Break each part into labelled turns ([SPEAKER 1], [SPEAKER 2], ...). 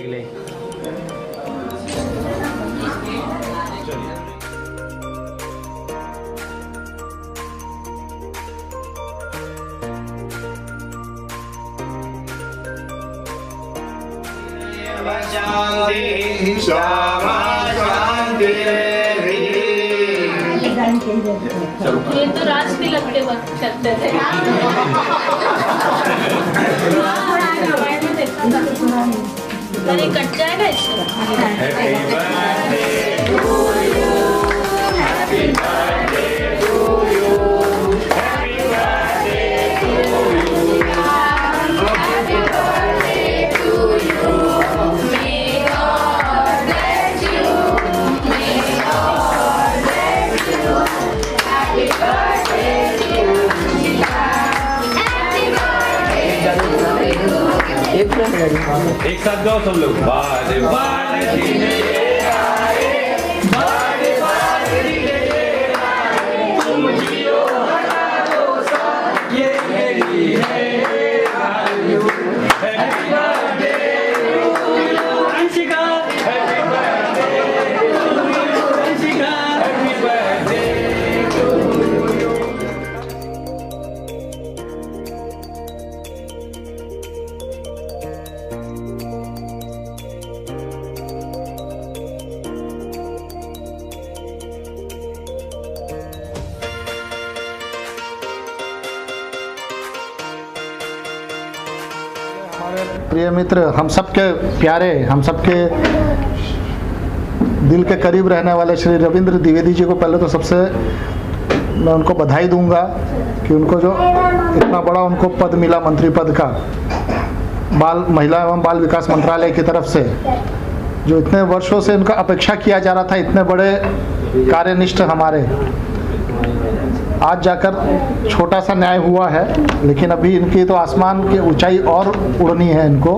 [SPEAKER 1] के लिए।
[SPEAKER 2] शांति श्यामा शांति।
[SPEAKER 3] ये तो राज तिलक के वक्त करते थे। अरे कट जाएगा इससे।
[SPEAKER 1] एक साथ गाओ सब लोग। बारे बारे जीने आए, बारे बारे जीने आए, तुम जियो हमारो साथ, ये मेरी है आयु। Happy birthday to you Anshika, happy birthday to you Anshika, happy birthday to you.
[SPEAKER 4] प्रिय मित्र, हम सबके प्यारे, हम सबके दिल के करीब रहने वाले श्री रविंद्र द्विवेदी जी को पहले तो सबसे मैं उनको बधाई दूंगा कि उनको जो इतना बड़ा उनको पद मिला, मंत्री पद का, महिला एवं बाल विकास मंत्रालय की तरफ से, जो इतने वर्षों से इनका अपेक्षा किया जा रहा था, इतने बड़े कार्यनिष्ठ हमारे, आज जाकर छोटा सा न्याय हुआ है, लेकिन अभी इनकी तो आसमान की ऊंचाई और उड़नी है इनको।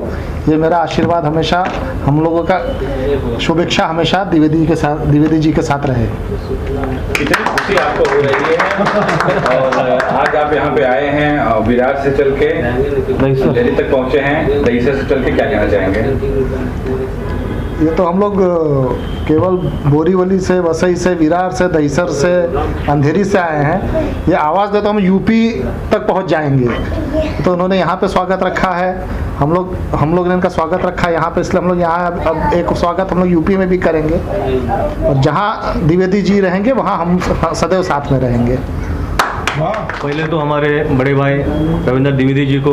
[SPEAKER 4] ये मेरा आशीर्वाद हमेशा, हम लोगों का शुभेच्छा हमेशा द्विवेदी जी के साथ रहे।
[SPEAKER 1] कितनी खुशी आपको हो रही है और आज आप यहाँ पे आए हैं, विरार से चल के दिल्ली तक पहुँचे हैं, दहीसर से चल के क्या कहना चाहेंगे?
[SPEAKER 4] ये तो हम लोग केवल बोरीवली से, वसई से, विरार से, दहीसर से, अंधेरी से आए हैं। ये आवाज़ देता हम यूपी तक पहुंच जाएंगे, तो उन्होंने यहाँ पे स्वागत रखा है, हम लोग ने इनका स्वागत रखा है यहाँ पे, इसलिए हम लोग यहाँ अब एक स्वागत हम लोग यूपी में भी करेंगे, और जहाँ द्विवेदी जी रहेंगे वहाँ हम सदैव साथ में रहेंगे।
[SPEAKER 5] पहले तो हमारे बड़े भाई रविंद्र द्विवेदी जी को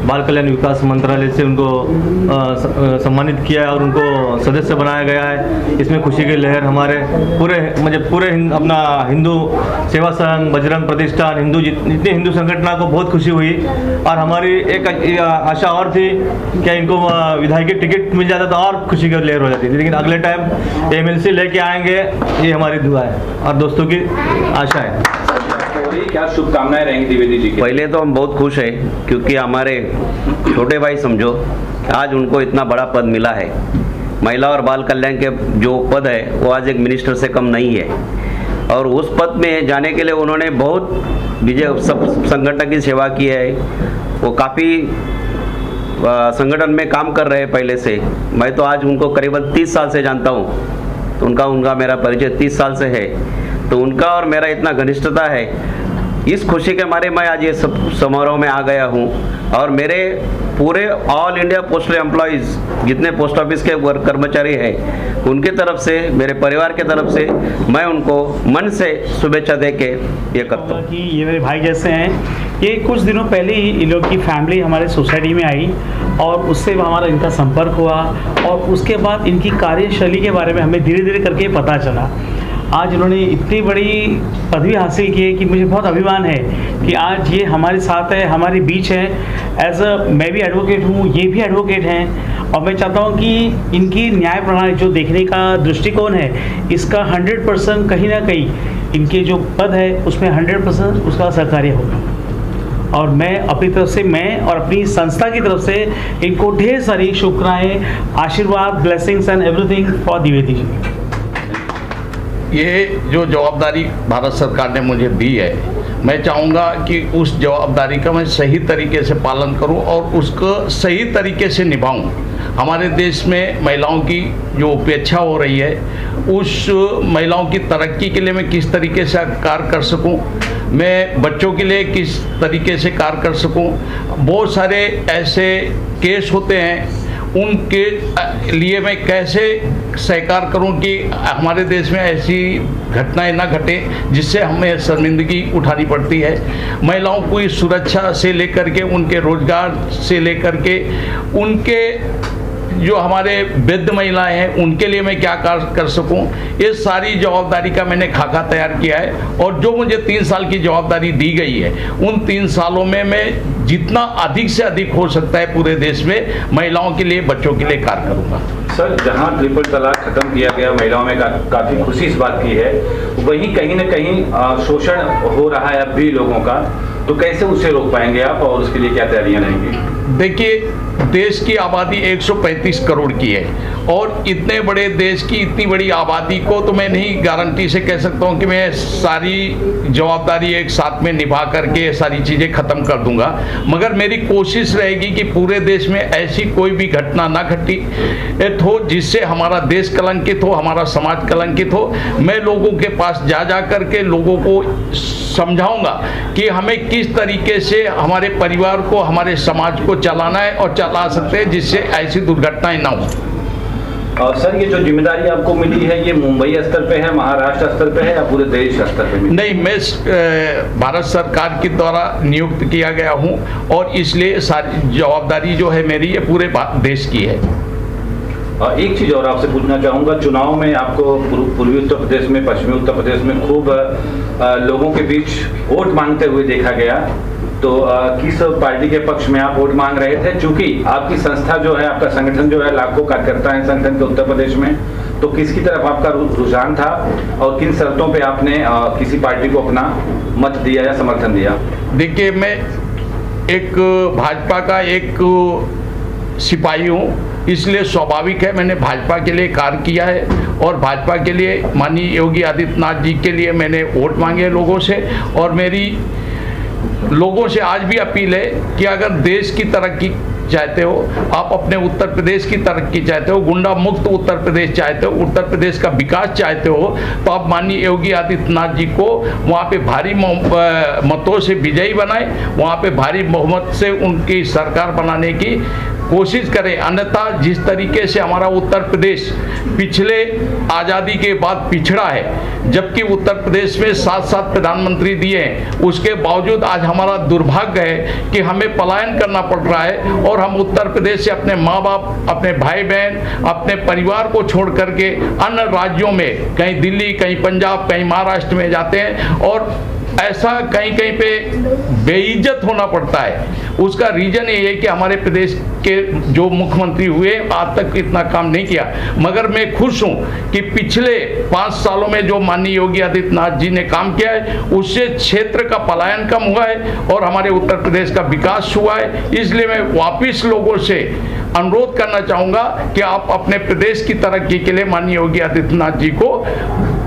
[SPEAKER 5] बाल कल्याण विकास मंत्रालय से उनको सम्मानित किया है और उनको सदस्य बनाया गया है। इसमें खुशी की लहर हमारे पूरे अपना हिंदू सेवा संघ, बजरंग प्रतिष्ठान, जितने हिंदू संगठनों को बहुत खुशी हुई। और हमारी एक आशा और थी कि इनको विधायक टिकट मिल जाता तो और खुशी की लहर हो जाती थी, लेकिन अगले टाइम एमएलसी लेके आएंगे, ये हमारी दुआ है और दोस्तों की आशा है।
[SPEAKER 1] क्या शुभकामनाएं रहेंगी द्विवेदी जी की?
[SPEAKER 6] पहले तो हम बहुत खुश हैं क्योंकि हमारे छोटे भाई समझो आज उनको इतना बड़ा पद मिला है। महिला और बाल कल्याण के जो पद है वो आज एक मिनिस्टर से कम नहीं है, और उस पद में जाने के लिए उन्होंने बहुत सब संगठन की सेवा की है। वो काफ़ी संगठन में काम कर रहे हैं पहले से। मैं तो आज उनको करीबन 30 साल से जानता हूँ, तो उनका मेरा परिचय 30 साल से है, तो उनका और मेरा इतना घनिष्ठता है। इस खुशी के मारे मैं आज ये सब समारोह में आ गया हूँ, और मेरे पूरे ऑल इंडिया पोस्टल एम्प्लॉयज़ जितने पोस्ट ऑफिस के कर्मचारी हैं उनकी तरफ से, मेरे परिवार के तरफ से मैं उनको मन से शुभेच्छा दे के ये करता हूँ
[SPEAKER 7] कि ये मेरे भाई जैसे हैं। ये कुछ दिनों पहले ही इन लोग की फैमिली हमारे सोसाइटी में आई और उससे हमारा इनका संपर्क हुआ, और उसके बाद इनकी कार्यशैली के बारे में हमें धीरे धीरे करके पता चला। आज इन्होंने इतनी बड़ी पदवी हासिल की है कि मुझे बहुत अभिमान है कि आज ये हमारे साथ है, हमारे बीच है। मैं भी एडवोकेट हूँ, ये भी एडवोकेट हैं, और मैं चाहता हूँ कि इनकी न्याय प्रणाली जो देखने का दृष्टिकोण है, इसका 100% कहीं ना कहीं इनके जो पद है उसमें 100% उसका सहकार्य होगा। और मैं अपनी तरफ से, मैं और अपनी संस्था की तरफ से इनको ढेर सारी शुभकामनाएं, आशीर्वाद, blessings and everything for Dwivedi ji.
[SPEAKER 8] ये जो जवाबदारी भारत सरकार ने मुझे दी है मैं चाहूँगा कि उस जवाबदारी का मैं सही तरीके से पालन करूँ और उसको सही तरीके से निभाऊँ। हमारे देश में महिलाओं की जो उपेक्षा हो रही है, उस महिलाओं की तरक्की के लिए मैं किस तरीके से कार्य कर सकूं, मैं बच्चों के लिए किस तरीके से कार्य कर सकूं। बहुत सारे ऐसे केस होते हैं, उनके लिए मैं कैसे सहकार करूं कि हमारे देश में ऐसी घटनाएं ना घटे जिससे हमें शर्मिंदगी उठानी पड़ती है। महिलाओं को सुरक्षा से लेकर के, उनके रोजगार से लेकर के, उनके जो हमारे वृद्ध महिलाएं हैं उनके लिए मैं क्या कार्य कर सकूं, ये सारी जवाबदारी का मैंने खाका तैयार किया है। और जो मुझे 3 साल की जवाबदारी दी गई है, उन 3 सालों में मैं जितना अधिक से अधिक हो सकता है पूरे देश में महिलाओं के लिए, बच्चों के लिए कार्य करूंगा।
[SPEAKER 1] सर, जहां ट्रिपल तलाक खत्म किया गया, महिलाओं में काफ़ी खुशी इस बात की है, वहीं कहीं ना कहीं शोषण हो रहा है अब भी लोगों का, तो कैसे उसे रोक पाएंगे आप और उसके लिए क्या तैयारियां रहेंगी?
[SPEAKER 8] देखिए, देश की आबादी 135 करोड़ की है और इतने बड़े देश की इतनी बड़ी आबादी को तो मैं नहीं गारंटी से कह सकता हूं कि मैं सारी जवाबदारी एक साथ में निभा करके सारी चीज़ें ख़त्म कर दूंगा, मगर मेरी कोशिश रहेगी कि पूरे देश में ऐसी कोई भी घटना ना घटित हो जिससे हमारा देश कलंकित हो, हमारा समाज कलंकित हो। मैं लोगों के पास जा करके लोगों को समझाऊंगा कि हमें किस तरीके से हमारे परिवार को, हमारे समाज को चलाना है और चला सकते हैं जिससे ऐसी दुर्घटनाएं ना हो।
[SPEAKER 1] सर, ये जो जिम्मेदारी आपको मिली है, ये मुंबई स्तर पे है, महाराष्ट्र स्तर पे है या पूरे देश स्तर पे मिली?
[SPEAKER 8] नहीं, मैं भारत सरकार के द्वारा नियुक्त किया गया हूं और इसलिए सारी जवाबदारी जो है मेरी, ये पूरे देश की है।
[SPEAKER 1] एक चीज़ और आपसे पूछना चाहूँगा, चुनाव में आपको पूर्वी उत्तर प्रदेश में, पश्चिमी उत्तर प्रदेश में खूब लोगों के बीच वोट मांगते हुए देखा गया, तो किस पार्टी के पक्ष में आप वोट मांग रहे थे? चूंकि आपकी संस्था जो है, आपका संगठन जो है, लाखों कार्यकर्ता हैं संगठन के उत्तर प्रदेश में, तो किसकी तरफ आपका रुझान था और किन शर्तों पे आपने किसी पार्टी को अपना मत दिया या समर्थन दिया?
[SPEAKER 8] देखिए, मैं एक भाजपा का एक सिपाही हूँ, इसलिए स्वाभाविक है मैंने भाजपा के लिए कार्य किया है और भाजपा के लिए माननीय योगी आदित्यनाथ जी के लिए मैंने वोट मांगे लोगों से। और मेरी लोगों से आज भी अपील है कि अगर देश की तरक्की चाहते हो, आप अपने उत्तर प्रदेश की तरक्की चाहते हो, गुंडा मुक्त उत्तर प्रदेश चाहते हो, उत्तर प्रदेश का विकास चाहते हो, तो आप माननीय योगी आदित्यनाथ जी को वहाँ पे भारी मतों से विजयी बनाएं, वहाँ पे भारी बहुमत से उनकी सरकार बनाने की कोशिश करें। अन्यथा जिस तरीके से हमारा उत्तर प्रदेश पिछले आज़ादी के बाद पिछड़ा है, जबकि उत्तर प्रदेश में 7 प्रधानमंत्री दिए हैं, उसके बावजूद आज हमारा दुर्भाग्य है कि हमें पलायन करना पड़ रहा है और हम उत्तर प्रदेश से अपने माँ बाप, अपने भाई बहन, अपने परिवार को छोड़ करके अन्य राज्यों में, कहीं दिल्ली, कहीं पंजाब, कहीं महाराष्ट्र में जाते हैं और ऐसा कहीं कहीं पे बेइज्जत होना पड़ता है। उसका रीजन ये है कि हमारे प्रदेश के जो मुख्यमंत्री हुए आज तक इतना काम नहीं किया, मगर मैं खुश हूँ कि पिछले 5 सालों में जो माननीय योगी आदित्यनाथ जी ने काम किया है, उससे क्षेत्र का पलायन कम हुआ है और हमारे उत्तर प्रदेश का विकास हुआ है। इसलिए मैं वापिस लोगों से अनुरोध करना चाहूँगा कि आप अपने प्रदेश की तरक्की के लिए माननीय योगी आदित्यनाथ जी को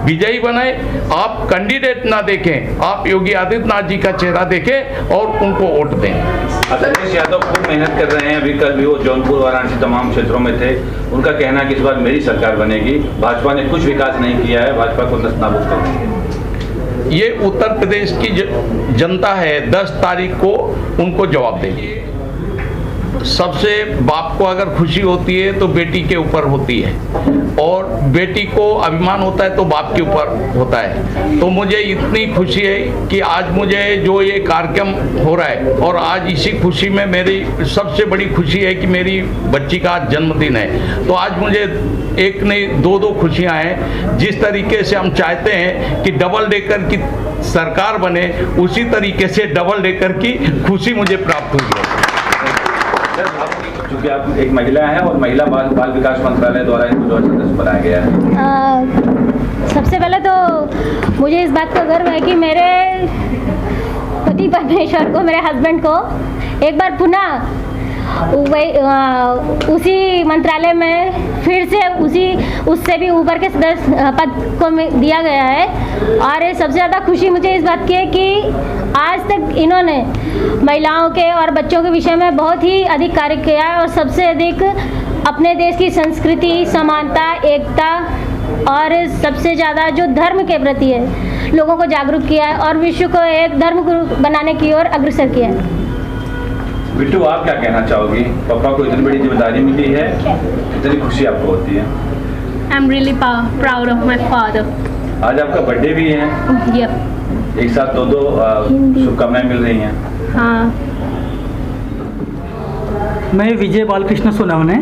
[SPEAKER 8] विजयी बनाए। आप कैंडिडेट ना देखें, आप योगी आदित्यनाथ जी का चेहरा देखें और उनको वोट दें।
[SPEAKER 1] अखिलेश यादव खूब मेहनत कर रहे हैं, अभी कल भी वो जौनपुर, वाराणसी तमाम क्षेत्रों में थे। उनका कहना है कि इस बार मेरी सरकार बनेगी, भाजपा ने कुछ विकास नहीं किया है, भाजपा को नस्ताबूद कर देंगे।
[SPEAKER 8] ये उत्तर प्रदेश की जनता है, 10 तारीख को उनको जवाब देगी। सबसे बाप को अगर खुशी होती है तो बेटी के ऊपर होती है और बेटी को अभिमान होता है तो बाप के ऊपर होता है। तो मुझे इतनी खुशी है कि आज मुझे जो ये कार्यक्रम हो रहा है और आज इसी खुशी में मेरी सबसे बड़ी खुशी है कि मेरी बच्ची का आज जन्मदिन है। तो आज मुझे एक नहीं 2 खुशियां हैं। जिस तरीके से हम चाहते हैं कि डबल डेकर की सरकार बने, उसी तरीके से डबल डेकर की खुशी मुझे प्राप्त हुई है।
[SPEAKER 1] क्योंकि आप एक महिला हैं और महिला बाल विकास मंत्रालय द्वारा इनको जो सदस्य बनाया गया है,
[SPEAKER 9] सबसे पहले तो मुझे इस बात का गर्व है कि मेरे पति परमेश्वर को, मेरे हस्बैंड को एक बार पुनः उसी मंत्रालय में फिर से उससे भी ऊपर के सदस्य पद को दिया गया है। और सबसे ज़्यादा खुशी मुझे इस बात की है कि आज तक इन्होंने महिलाओं के और बच्चों के विषय में बहुत ही अधिक कार्य किया है और सबसे अधिक अपने देश की संस्कृति, समानता, एकता और सबसे ज़्यादा जो धर्म के प्रति है लोगों को जागरूक किया है और विश्व को एक धर्म गुरु बनाने की ओर अग्रसर किया है।
[SPEAKER 1] बिट्टू, आप क्या कहना चाहोगी? पापा को इतनी बड़ी जिम्मेदारी मिली है, कितनी खुशी आपको होती है?
[SPEAKER 3] I'm really proud of my father.
[SPEAKER 1] आज आपका बर्थडे भी है।
[SPEAKER 3] Yep.
[SPEAKER 1] एक साथ दो शुभकामनाएं मिल रही हैं।
[SPEAKER 3] हाँ।
[SPEAKER 7] मैं विजय बालकृष्ण सोनावने।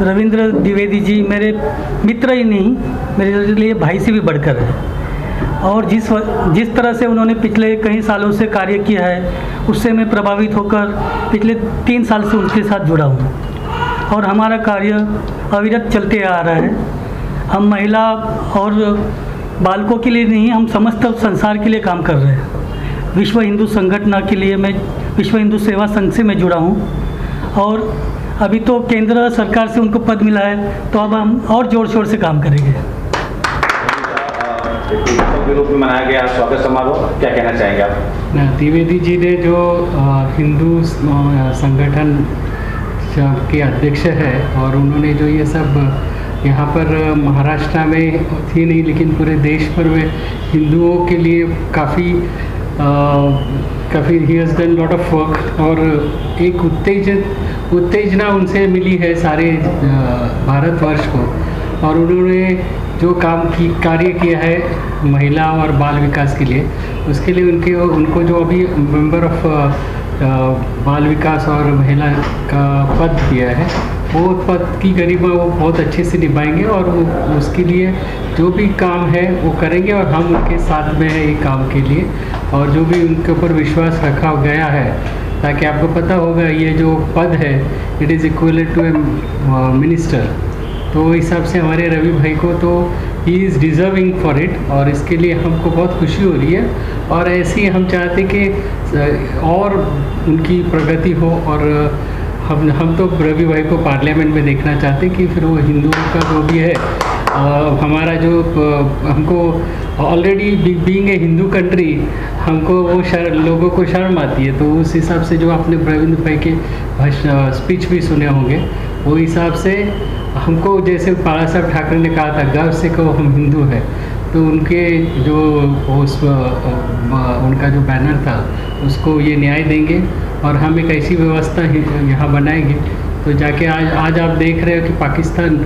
[SPEAKER 7] रविंद्र द्विवेदी जी मेरे मित्र ही नहीं, मेरे लिए भाई से भी बढ़कर है और जिस तरह से उन्होंने पिछले कई सालों से कार्य किया है उससे मैं प्रभावित होकर पिछले 3 साल से उनके साथ जुड़ा हूँ और हमारा कार्य अविरत चलते आ रहा है। हम महिला और बालकों के लिए नहीं, हम समस्त संसार के लिए काम कर रहे हैं। विश्व हिंदू संगठन के लिए मैं विश्व हिंदू सेवा संघ से मैं जुड़ा हूँ और अभी तो केंद्र सरकार से उनको पद मिला है तो अब हम और जोर शोर से काम करेंगे।
[SPEAKER 1] के रूप में मनाया गया स्वागत समारोह, क्या कहना चाहेंगे आप?
[SPEAKER 10] द्विवेदी जी ने जो हिंदू संगठन के अध्यक्ष है और उन्होंने जो ये सब यहाँ पर महाराष्ट्र में थी नहीं लेकिन पूरे देश भर में हिंदुओं के लिए काफ़ी he has done lot of work और एक उत्तेजना उनसे मिली है सारे भारतवर्ष को और उन्होंने जो कार्य किया है महिला और बाल विकास के लिए, उसके लिए उनको जो अभी मेंबर ऑफ बाल विकास और महिला का पद दिया है वो पद की गरिमा वो बहुत अच्छे से निभाएंगे और वो उसके लिए जो भी काम है वो करेंगे और हम उनके साथ में हैं ये काम के लिए और जो भी उनके ऊपर विश्वास रखा गया है ताकि आपको पता होगा ये जो पद है it is equivalent to a minister, तो इस हिसाब से हमारे रवि भाई को तो he is deserving for it और इसके लिए हमको बहुत खुशी हो रही है और ऐसे ही हम चाहते कि और उनकी प्रगति हो और हम तो रवि भाई को पार्लियामेंट में देखना चाहते कि फिर वो हिंदुओं का जो भी है हमारा जो हमको already being a Hindu country हमको वो लोगों को शर्म आती है, तो उस हिसाब से जो आपने रविंद्र भाई के स्पीच भी सुने होंगे वो हिसाब से हमको जैसे बाला साहब ठाकरे ने कहा था गर्व से कहो हम हिंदू हैं, तो उनके जो उनका जो बैनर था उसको ये न्याय देंगे और हम एक ऐसी व्यवस्था यहाँ बनाएंगे तो जाके आज आप देख रहे हो कि पाकिस्तान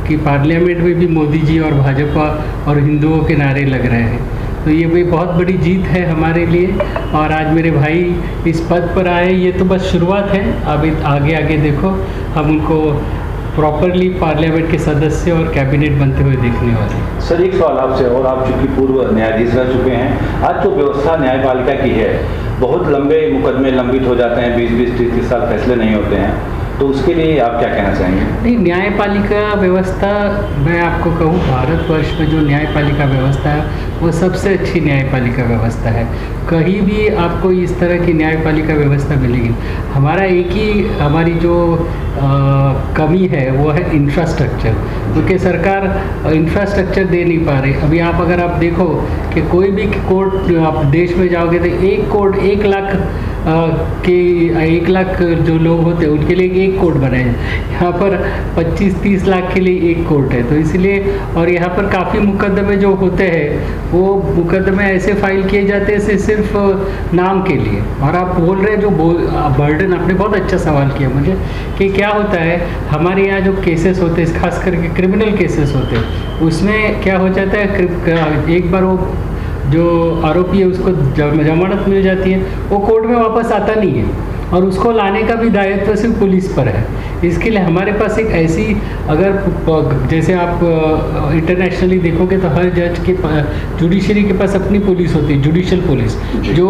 [SPEAKER 10] की पार्लियामेंट में भी मोदी जी और भाजपा और हिंदुओं के नारे लग रहे हैं, तो ये भी बहुत बड़ी जीत है हमारे लिए और आज मेरे भाई इस पद पर आए ये तो बस शुरुआत है, अब आगे देखो हम उनको प्रॉपरली पार्लियामेंट के सदस्य और कैबिनेट बनते हुए देखने वाले।
[SPEAKER 1] सर एक सवाल आपसे, और आप चूंकि पूर्व न्यायाधीश रह चुके हैं, आज जो व्यवस्था न्यायपालिका की है बहुत लंबे मुकदमे लंबित हो जाते हैं, 20-30 साल फैसले नहीं होते हैं, तो उसके लिए आप क्या कहना चाहेंगे?
[SPEAKER 10] नहीं, न्यायपालिका व्यवस्था मैं आपको कहूँ भारतवर्ष में जो न्यायपालिका व्यवस्था है वो सबसे अच्छी न्यायपालिका व्यवस्था है, कहीं भी आपको इस तरह की न्यायपालिका व्यवस्था मिलेगी। हमारा एक ही हमारी जो कमी है वो है इंफ्रास्ट्रक्चर, क्योंकि सरकार इंफ्रास्ट्रक्चर दे नहीं पा रही। अभी अगर आप देखो कि कोई भी कोर्ट आप देश में जाओगे तो एक कोर्ट 1 लाख के 1 लाख जो लोग होते हैं उनके लिए एक कोर्ट बनाए, यहाँ पर 25-30 लाख के लिए एक कोर्ट है, तो इसलिए और यहाँ पर काफ़ी मुकदमे जो होते हैं वो मुकदमे ऐसे फाइल किए जाते हैं सिर्फ नाम के लिए। और आप बोल रहे हैं जो बर्डन, आपने बहुत अच्छा सवाल किया मुझे कि क्या होता है हमारे यहाँ जो केसेस होते हैं खास करके क्रिमिनल केसेस होते हैं उसमें क्या हो जाता है, एक बार वो जो आरोपी है उसको जमानत मिल जाती है वो कोर्ट में वापस आता नहीं है और उसको लाने का भी दायित्व सिर्फ पुलिस पर है। इसके लिए हमारे पास एक ऐसी, अगर जैसे आप इंटरनेशनली देखोगे तो हर जज के जुडिशरी के पास अपनी पुलिस होती है, जुडिशल पुलिस, जो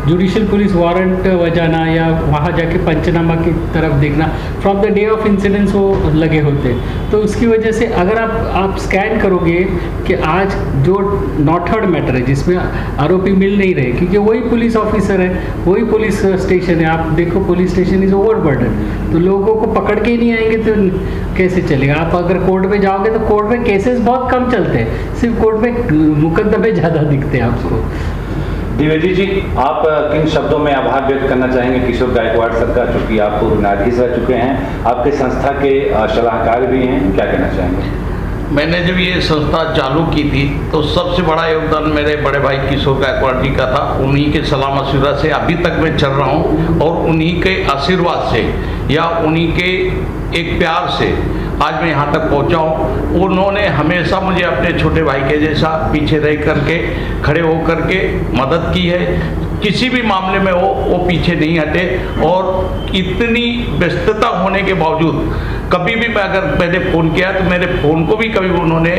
[SPEAKER 10] जुडिशल पुलिस वारंट बजाना या वहाँ जाके पंचनामा की तरफ देखना from the day of incidence वो लगे होते हैं। तो उसकी वजह से अगर आप स्कैन करोगे कि आज जो नॉट हर्ड मैटर है जिसमें आरोपी मिल नहीं रहे, क्योंकि वही पुलिस ऑफिसर है, वही पुलिस स्टेशन है, आप देखो पुलिस स्टेशन इज ओवरबर्डन, तो लोगों को पकड़ के ही नहीं आएंगे तो कैसे चलेगा। आप अगर कोर्ट में जाओगे तो कोर्ट में केसेस बहुत कम चलते हैं, सिर्फ कोर्ट में मुकदमे ज़्यादा दिखते हैं आपको।
[SPEAKER 1] द्विवेदी जी, आप किन शब्दों में आभार व्यक्त करना चाहेंगे किशोर गायकवाड़ सर का, चूंकि आप पूर्णाधीश रह चुके हैं, आपके संस्था के सलाहकार भी हैं, क्या कहना चाहेंगे?
[SPEAKER 8] मैंने जब ये संस्था चालू की थी तो सबसे बड़ा योगदान मेरे बड़े भाई किशोर गायकवाड़ जी का था। उन्हीं के सलाह मशविरा से अभी तक मैं चल रहा हूँ और उन्हीं के आशीर्वाद से या उन्हीं के एक प्यार से आज मैं यहाँ तक पहुँचा हूँ। उन्होंने हमेशा मुझे अपने छोटे भाई के जैसा पीछे रह करके खड़े हो करके मदद की है। किसी भी मामले में वो पीछे नहीं हटे और इतनी व्यस्तता होने के बावजूद कभी भी मैं अगर मैंने फ़ोन किया तो मेरे फ़ोन को भी कभी उन्होंने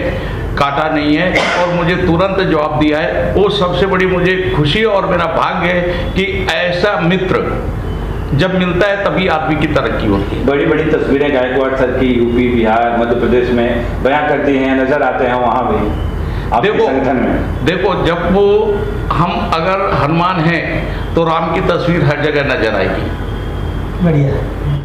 [SPEAKER 8] काटा नहीं है और मुझे तुरंत जवाब दिया है। वो सबसे बड़ी मुझे खुशी और मेरा भाग्य है कि ऐसा मित्र जब मिलता है तभी आदमी की तरक्की होती है।
[SPEAKER 1] बड़ी बड़ी तस्वीरें गायकवाड़ सर की यूपी, बिहार, मध्य प्रदेश में बयां करती हैं, नजर आते हैं वहाँ भी आपके संगठन में।
[SPEAKER 8] देखो, जब वो हम अगर हनुमान हैं तो राम की तस्वीर हर जगह नजर आएगी।
[SPEAKER 11] बढ़िया।